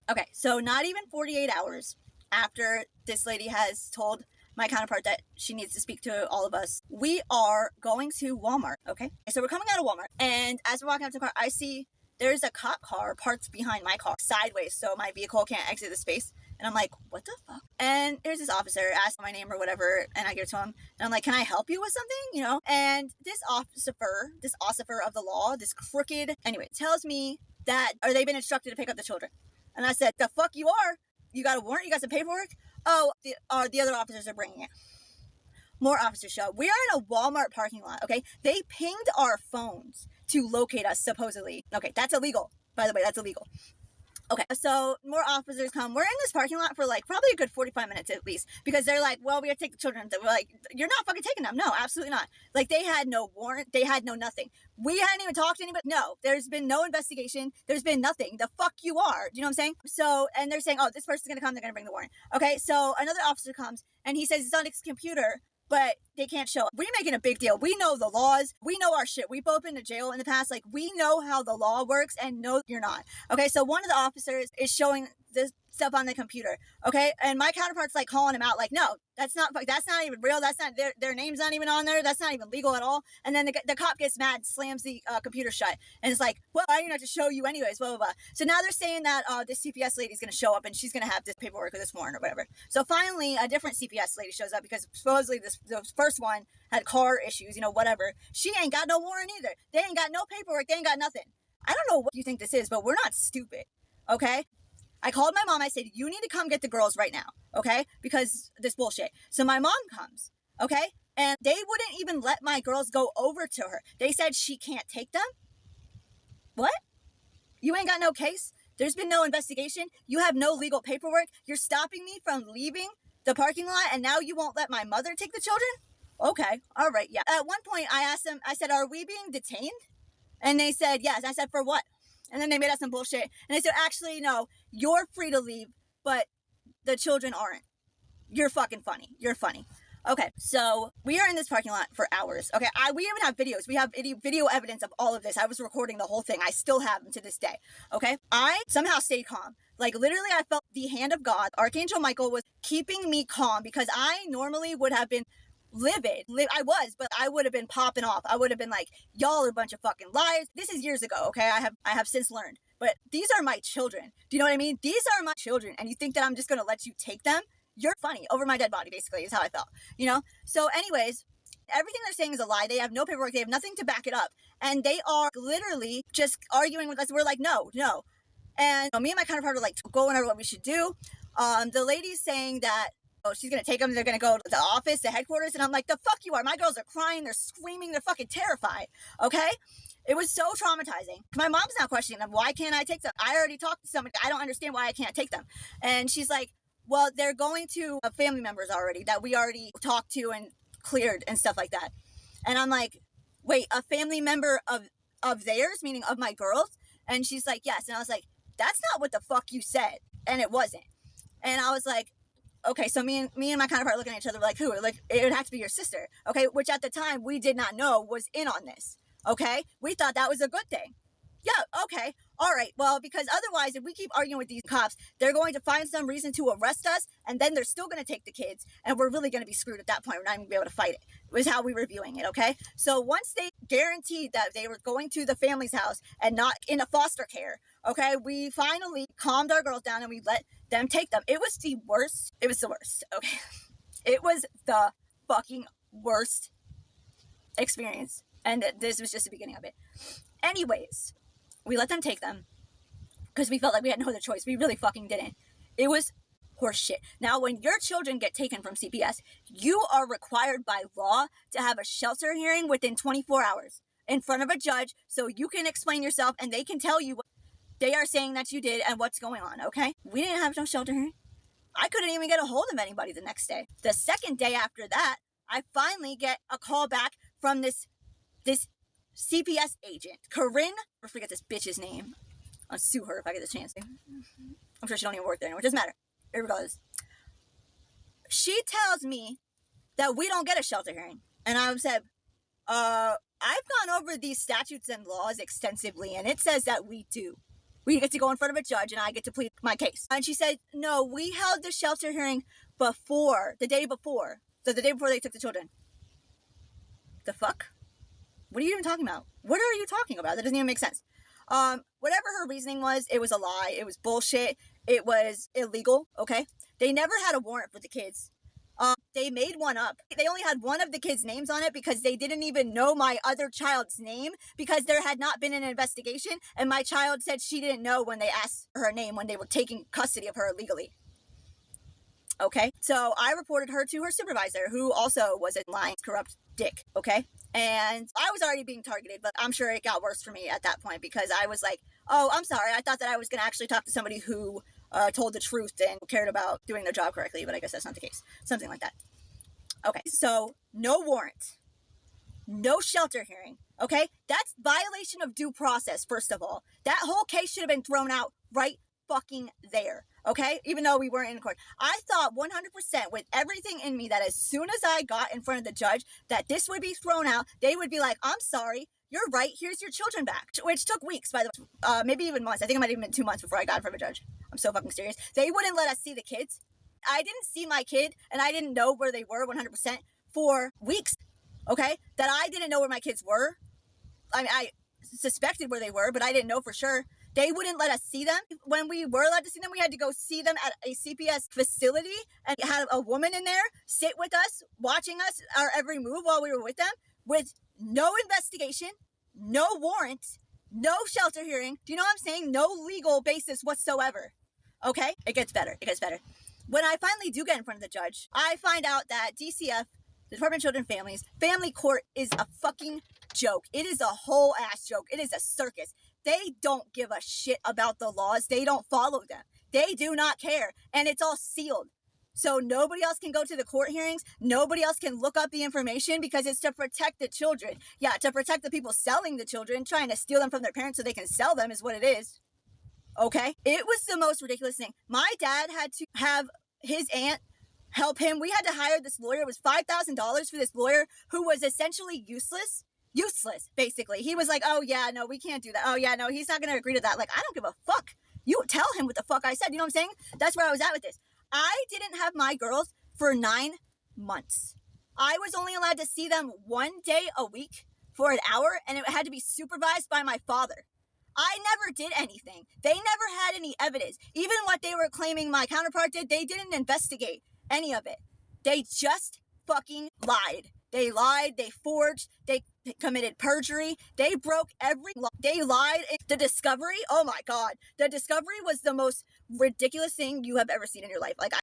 Okay, so not even 48 hours after this lady has told my counterpart that she needs to speak to all of us, we are going to Walmart, okay? So we're coming out of Walmart, and as we're walking out to the car, I see there's a cop car parked behind my car, sideways, so my vehicle can't exit the space. And I'm like, what the fuck? And there's this officer, asked my name or whatever, and I give it to him. And I'm like, can I help you with something? You know? And this ossifer of the law, this crooked, anyway, tells me that, are they been instructed to pick up the children? And I said, the fuck you are? You got a warrant? You got some paperwork? Oh, the other officers are bringing it. More officers show up. We are in a Walmart parking lot, okay? They pinged our phones to locate us, supposedly. Okay, that's illegal. By the way, that's illegal. Okay, so more officers come. We're in this parking lot for like probably a good 45 minutes at least, because they're like, well, we have to take the children. We're like, you're not fucking taking them. No, absolutely not. Like, they had no warrant. They had no nothing. We hadn't even talked to anybody. No, there's been no investigation. There's been nothing. The fuck you are. Do you know what I'm saying? So, and they're saying, oh, this person's going to come. They're going to bring the warrant. Okay, so another officer comes and he says it's on his computer, but they can't show up. We're making a big deal. We know the laws. We know our shit. We've both been to jail in the past. Like, we know how the law works, and no, you're not. Okay, so one of the officers is showing this stuff on the computer. Okay, and my counterpart's like calling him out, like, no, that's not even real. That's not their name's not even on there. That's not even legal at all. And then the cop gets mad, slams the computer shut, and it's like, well, I didn't have to show you anyways. Blah blah blah. So now they're saying that this CPS lady's gonna show up and she's gonna have this paperwork this morning or whatever. So finally, a different CPS lady shows up because supposedly the first one had car issues, you know, whatever. She ain't got no warrant either. They ain't got no paperwork. They ain't got nothing. I don't know what you think this is, but we're not stupid. Okay. I called my mom. I said, you need to come get the girls right now, okay? Because this bullshit. So my mom comes, okay? And they wouldn't even let my girls go over to her. They said she can't take them. What? You ain't got no case? There's been no investigation? You have no legal paperwork? You're stopping me from leaving the parking lot, and now you won't let my mother take the children? Okay, all right, yeah. At one point, I asked them, I said, are we being detained? And they said, yes. I said, for what? And then they made up some bullshit. And they said, actually, no, you're free to leave, but the children aren't. You're fucking funny. You're funny. Okay, so we are in this parking lot for hours. Okay, we even have videos. We have video evidence of all of this. I was recording the whole thing. I still have them to this day. Okay, I somehow stayed calm. Like, literally, I felt the hand of God. Archangel Michael was keeping me calm, because I normally would have been livid. I was, but I would have been popping off. I would have been like, y'all are a bunch of fucking liars. This is years ago, okay? I have since learned. But these are my children. Do you know what I mean? These are my children. And you think that I'm just gonna let you take them? You're funny. Over my dead body, basically, is how I felt. You know? So anyways, everything they're saying is a lie. They have no paperwork. They have nothing to back it up. And they are literally just arguing with us. We're like, no. And me and my counterpart are like going over what we should do. The lady's saying that, oh, she's gonna take them, they're gonna go to the office, the headquarters, and I'm like, the fuck you are. My girls are crying, they're screaming, they're fucking terrified, okay? It was so traumatizing. My mom's now questioning them, why can't I take them? I already talked to somebody, I don't understand why I can't take them. And she's like, well, they're going to family members already, that we already talked to and cleared and stuff like that. And I'm like, wait, a family member of theirs, meaning of my girls? And she's like, yes. And I was like, that's not what the fuck you said. And it wasn't. And I was like, okay, so me and my counterpart looking at each other like, who? Like, it would have to be your sister, okay? Which at the time we did not know was in on this, okay? We thought that was a good thing. Yeah, okay, all right. Well, because otherwise, if we keep arguing with these cops, they're going to find some reason to arrest us, and then they're still going to take the kids, and we're really going to be screwed at that point. We're not even going to be able to fight it. Was how we were viewing it, okay? So once they guaranteed that they were going to the family's house and not in a foster care, okay, we finally calmed our girls down and we let them take them. It was the worst. It was the worst, okay? It was the fucking worst experience. And this was just the beginning of it. Anyways, we let them take them because we felt like we had no other choice. We really fucking didn't. It was horseshit. Now, when your children get taken from CPS, you are required by law to have a shelter hearing within 24 hours in front of a judge so you can explain yourself and they can tell you what they are saying that you did and what's going on, okay? We didn't have no shelter hearing. I couldn't even get a hold of anybody the next day. The second day after that, I finally get a call back from this CPS agent, Corinne. I forget this bitch's name. I'll sue her if I get the chance. I'm sure she don't even work there anymore. It doesn't matter. Regardless. She tells me that we don't get a shelter hearing. And I said, I've gone over these statutes and laws extensively, and it says that we do. We get to go in front of a judge and I get to plead my case. And she said, no, we held the shelter hearing the day before. So the day before they took the children. The fuck? What are you even talking about? What are you talking about? That doesn't even make sense. Whatever her reasoning was, it was a lie. It was bullshit. It was illegal, okay? They never had a warrant for the kids. They made one up. They only had one of the kids' names on it because they didn't even know my other child's name because there had not been an investigation, and my child said she didn't know when they asked her name when they were taking custody of her illegally. Okay, so I reported her to her supervisor, who also was a lying, corrupt dick, okay? And I was already being targeted, but I'm sure it got worse for me at that point because I was like, oh, I'm sorry. I thought that I was going to actually talk to somebody who told the truth and cared about doing their job correctly, but I guess that's not the case. Something like that. Okay, so no warrant, no shelter hearing, okay? That's violation of due process, first of all. That whole case should have been thrown out right fucking there, okay? Even though we weren't in court. I thought 100% with everything in me that as soon as I got in front of the judge that this would be thrown out. They would be like, I'm sorry, you're right, here's your children back. Which took weeks, by the way, maybe even months. I think it might have even been 2 months before I got in front of a judge. I'm so fucking serious. They wouldn't let us see the kids. I didn't see my kid and I didn't know where they were 100% for weeks, okay? That I didn't know where my kids were. I mean, I suspected where they were, but I didn't know for sure. They wouldn't let us see them. When we were allowed to see them, we had to go see them at a CPS facility and have a woman in there sit with us, watching us, our every move while we were with them, with no investigation, no warrant, no shelter hearing. Do you know what I'm saying? No legal basis whatsoever. Okay? It gets better. It gets better. When I finally do get in front of the judge, I find out that DCF, the Department of Children and Families, family court is a fucking joke. It is a whole ass joke. It is a circus. They don't give a shit about the laws. They don't follow them. They do not care. And it's all sealed. So nobody else can go to the court hearings. Nobody else can look up the information because it's to protect the children. Yeah, to protect the people selling the children, trying to steal them from their parents so they can sell them is what it is. Okay? It was the most ridiculous thing. My dad had to have his aunt help him. We had to hire this lawyer. It was $5,000 for this lawyer who was essentially useless, basically. He was like, oh yeah, no, we can't do that. Oh yeah, no, he's not going to agree to that. Like, I don't give a fuck. You tell him what the fuck I said. You know what I'm saying? That's where I was at with this. I didn't have my girls for 9 months. I was only allowed to see them 1 day a week for an hour, and it had to be supervised by my father. I never did anything. They never had any evidence. Even what they were claiming my counterpart did, they didn't investigate any of it. They just fucking lied. They lied, they forged, they committed perjury, they broke every law. They lied. The discovery, oh my God. The discovery was the most ridiculous thing you have ever seen in your life. Like,